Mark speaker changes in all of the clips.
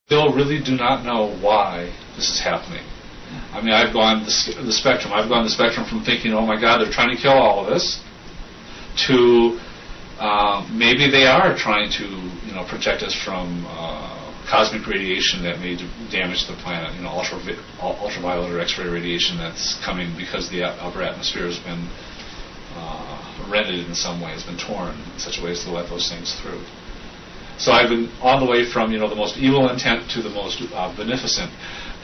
Speaker 1: Still really do not know why this is happening. I mean, I've gone the spectrum. I've gone the spectrum from thinking, oh my God, they're trying to kill all of us, to maybe they are trying to, protect us from cosmic radiation that may damage the planet. Ultraviolet or X-ray radiation that's coming because the upper atmosphere has been rended in some way, has been torn in such a way as to let those things through. So I've been on the way from the most evil intent to the most beneficent.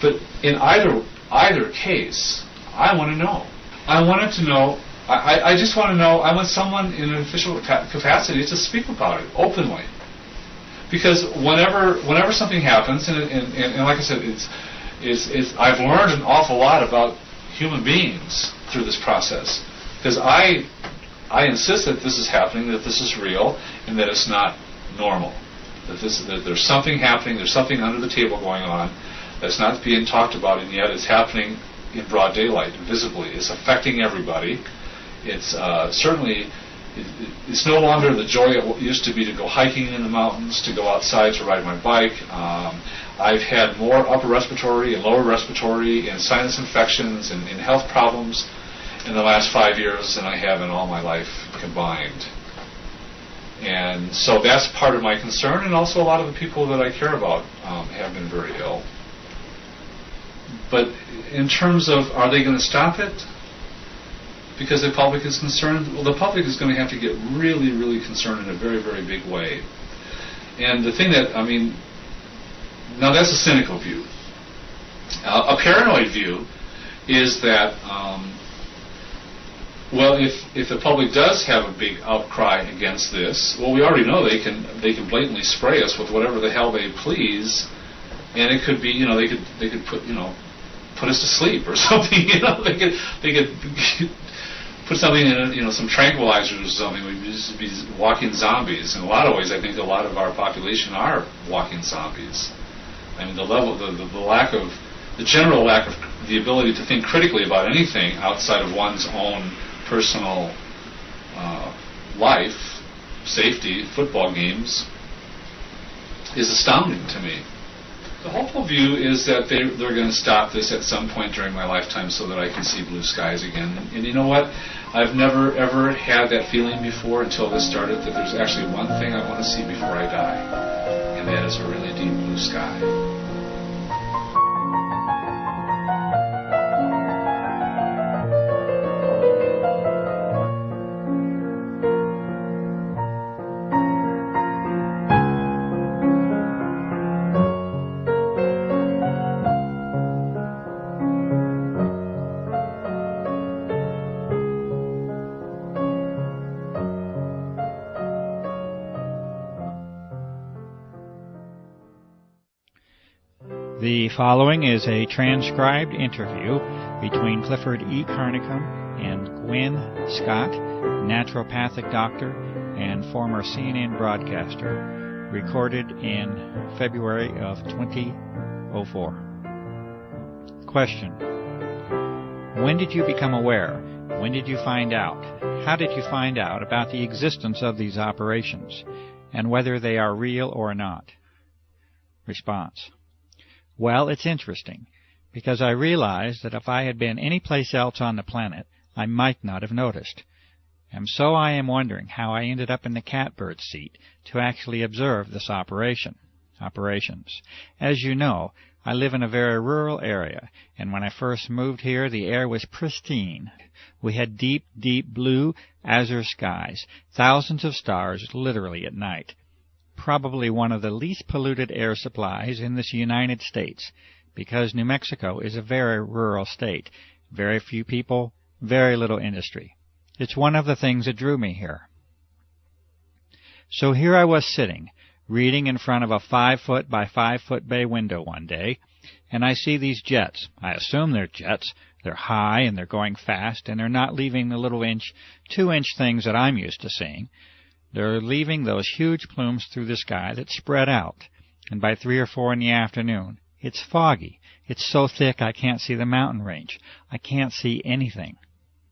Speaker 1: But in either case, I want to know. I wanted to know. I just want to know. I want someone in an official capacity to speak about it openly. Because whenever something happens, and like I said, it's I've learned an awful lot about human beings through this process. Because I insist that this is happening, that this is real, and that it's not normal. That there's something happening, there's something under the table going on that's not being talked about, and yet it's happening in broad daylight, visibly. It's affecting everybody. It's certainly, it's no longer the joy it used to be to go hiking in the mountains, to go outside to ride my bike. I've had more upper respiratory and lower respiratory and sinus infections and health problems in the last 5 years than I have in all my life combined. And so that's part of my concern, and also a lot of the people that I care about have been very ill. But in terms of, are they going to stop it? Because the public is concerned? Well, the public is going to have to get really, really concerned in a very, very big way. And the thing that, now that's a cynical view. A paranoid view is that, well, if the public does have a big outcry against this, well, we already know they can blatantly spray us with whatever the hell they please, and it could be, they could put us to sleep or something, they could put something in, some tranquilizers or something. We'd just be walking zombies. In a lot of ways, I think a lot of our population are walking zombies. I mean, the general lack of the ability to think critically about anything outside of one's own personal life, safety, football games, is astounding to me. The hopeful view is that they're going to stop this at some point during my lifetime so that I can see blue skies again. And you know what? I've never, ever had that feeling before until this started, that there's actually one thing I want to see before I die, and that is a really deep blue sky.
Speaker 2: The following is a transcribed interview between Clifford E. Carnicom and Gwen Scott, naturopathic doctor and former CNN broadcaster, recorded in February of 2004. Question: when did you become aware? When did you find out? How did you find out about the existence of these operations, and whether they are real or not? Response: well, it's interesting, because I realized that if I had been any place else on the planet, I might not have noticed. And so I am wondering how I ended up in the catbird seat to actually observe this operations. As you know, I live in a very rural area, and when I first moved here, the air was pristine. We had deep, deep blue, azure skies, thousands of stars literally at night. Probably one of the least polluted air supplies in this United States, because New Mexico is a very rural state, very few people, very little industry. It's one of the things that drew me here. So here I was sitting, reading in front of a 5-foot by 5-foot bay window one day, and I see these jets. I assume they're jets. They're high and they're going fast, and they're not leaving the little 2-inch things that I'm used to seeing. They're leaving those huge plumes through the sky that spread out, and by 3 or 4 in the afternoon, it's foggy. It's so thick I can't see the mountain range. I can't see anything.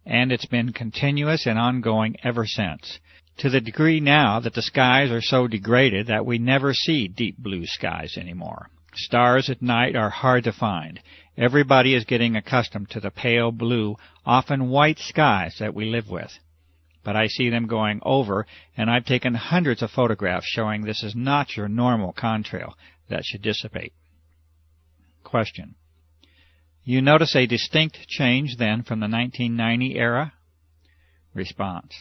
Speaker 2: And it's been continuous and ongoing ever since, to the degree now that the skies are so degraded that we never see deep blue skies anymore. Stars at night are hard to find. Everybody is getting accustomed to the pale blue, often white skies that we live with. But I see them going over, and I've taken hundreds of photographs showing this is not your normal contrail that should dissipate. Question. You notice a distinct change then from the 1990 era? Response.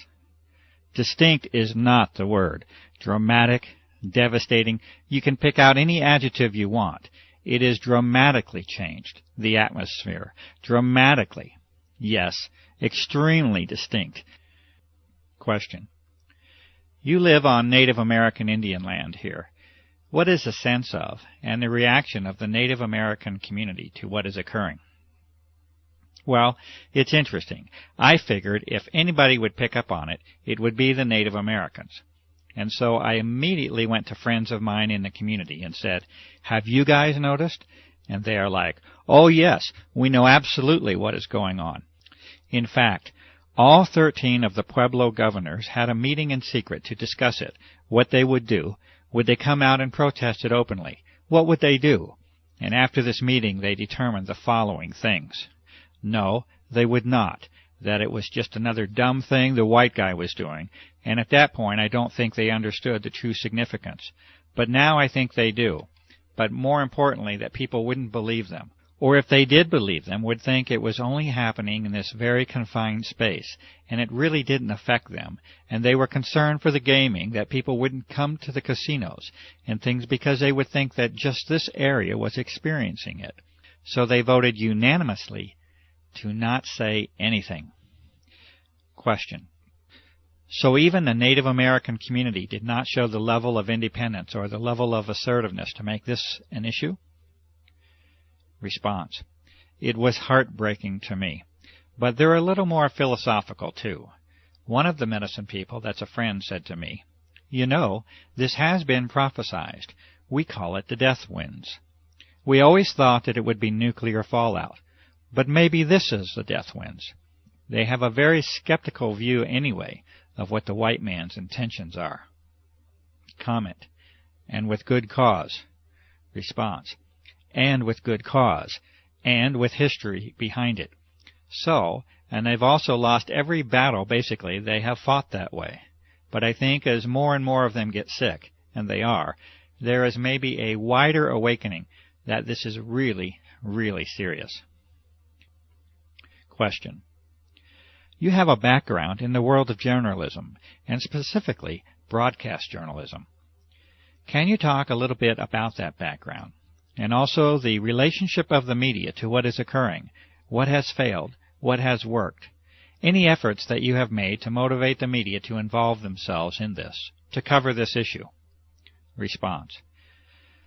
Speaker 2: Distinct is not the word. Dramatic, devastating, you can pick out any adjective you want. It is dramatically changed, the atmosphere. Dramatically. Yes, extremely distinct. Question. You live on Native American Indian land here. What is the sense of and the reaction of the Native American community to what is occurring? Well, it's interesting. I figured if anybody would pick up on it, it would be the Native Americans. And so I immediately went to friends of mine in the community and said, "Have you guys noticed?" And they are like, "Oh yes, we know absolutely what is going on." In fact, all 13 of the Pueblo governors had a meeting in secret to discuss it, what they would do. Would they come out and protest it openly? What would they do? And after this meeting they determined the following things. No, they would not. That it was just another dumb thing the white guy was doing, and at that point I don't think they understood the true significance. But now I think they do. But more importantly, that people wouldn't believe them. Or if they did believe them, would think it was only happening in this very confined space, and it really didn't affect them, and they were concerned for the gaming, that people wouldn't come to the casinos and things because they would think that just this area was experiencing it. So they voted unanimously to not say anything. Question. So even the Native American community did not show the level of independence or the level of assertiveness to make this an issue? Response. It was heartbreaking to me. But they're a little more philosophical, too. One of the medicine people that's a friend said to me, "You know, this has been prophesied. We call it the death winds. We always thought that it would be nuclear fallout. But maybe this is the death winds." They have a very skeptical view anyway of what the white man's intentions are. Comment. And with good cause. Response. And with good cause, and with history behind it. So, and they've also lost every battle, basically, they have fought that way. But I think as more and more of them get sick, and they are, there is maybe a wider awakening that this is really, really serious. Question. You have a background in the world of journalism, and specifically broadcast journalism. Can you talk a little bit about that background? And also the relationship of the media to what is occurring, what has failed, what has worked, any efforts that you have made to motivate the media to involve themselves in this, to cover this issue. Response.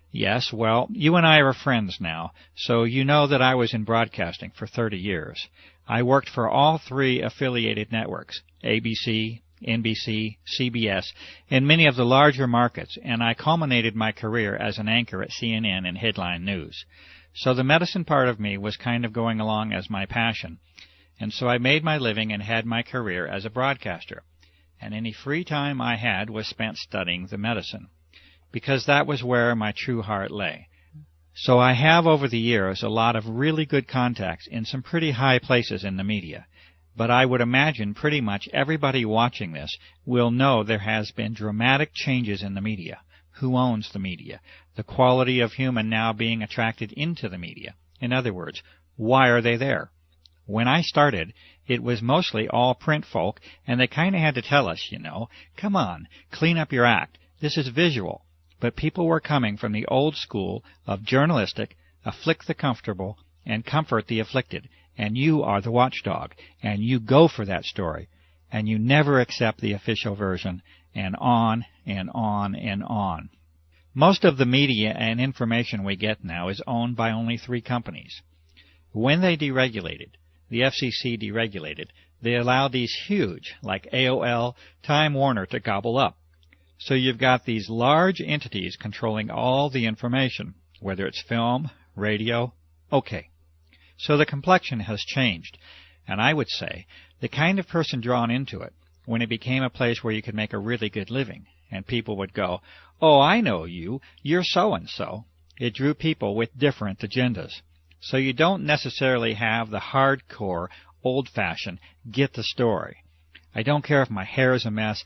Speaker 2: Yes, well, you and I are friends now, so you know that I was in broadcasting for 30 years. I worked for all 3 affiliated networks, ABC, NBC, CBS, in many of the larger markets, and I culminated my career as an anchor at CNN and Headline News. So the medicine part of me was kind of going along as my passion, and so I made my living and had my career as a broadcaster, and any free time I had was spent studying the medicine, because that was where my true heart lay. So I have over the years a lot of really good contacts in some pretty high places in the media. But I would imagine pretty much everybody watching this will know there has been dramatic changes in the media. Who owns the media? The quality of human now being attracted into the media. In other words, why are they there? When I started, it was mostly all print folk, and they kind of had to tell us, come on, clean up your act. This is visual. But people were coming from the old school of journalistic, afflict the comfortable, and comfort the afflicted. And you are the watchdog, and you go for that story, and you never accept the official version, and on and on and on. Most of the media and information we get now is owned by only 3 companies. When they deregulated, the FCC deregulated, they allowed these huge, like AOL, Time Warner, to gobble up. So you've got these large entities controlling all the information, whether it's film, radio, okay. So the complexion has changed, and I would say the kind of person drawn into it, when it became a place where you could make a really good living, and people would go, "Oh, I know you, you're so-and-so," it drew people with different agendas. So you don't necessarily have the hardcore, old-fashioned, get the story. I don't care if my hair is a mess.